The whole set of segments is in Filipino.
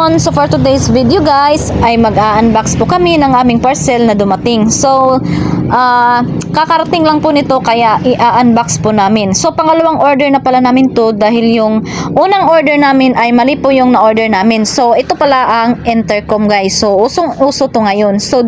everyone! So for today's video guys, ay mag-a-unbox po kami ng aming parcel na dumating. So, kakarating lang po nito kaya i-unbox po namin. So pangalawang order na pala namin to dahil yung unang order namin ay mali po yung na-order namin. So ito pala ang intercom guys. So usong-uso to ngayon. So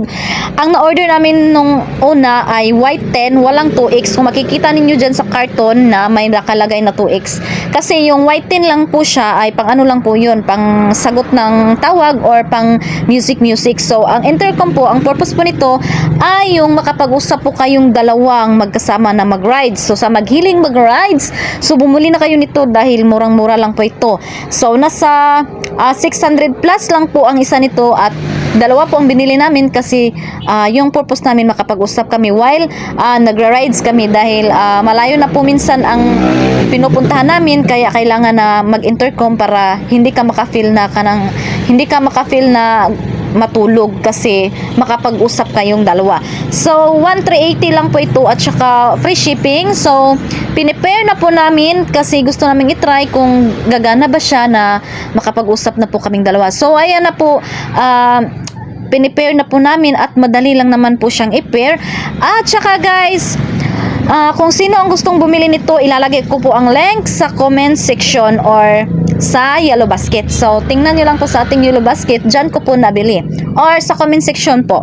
ang na-order namin nung una ay white 10, walang 2X. Kung makikita ninyo dyan sa carton na may nakalagay na 2X. Kasi yung white 10 lang po siya ay pang ano lang po yun, pang sagot ng tawag or pang music. So ang intercom po, ang purpose po nito ay yung makapag-usap po kayong dalawang magkasama na mag-rides. So sa maghiling mag-rides, so bumuli na kayo nito dahil murang-mura lang po ito. So nasa 600 plus lang po ang isa nito at dalawa po ang binili namin kasi yung purpose namin makapag-usap kami while nagra-rides kami dahil malayo na po minsan ang pinupuntahan namin kaya kailangan na mag-intercom para hindi ka makafeel na matulog kasi makapag-usap kayong dalawa. So 1,380 lang po ito at saka free shipping. So pinipair na po namin kasi gusto namin i-try kung gagana ba siya na makapag-usap na po kaming dalawa. So ayan na po, pinipair na po namin at madali lang naman po siyang i-pair. At saka guys, kung sino ang gustong bumili nito, ilalagay ko po ang link sa comment section or sa Yellow Basket. So, tingnan nyo lang po sa ating Yellow Basket, dyan ko po nabili. Or sa comment section po.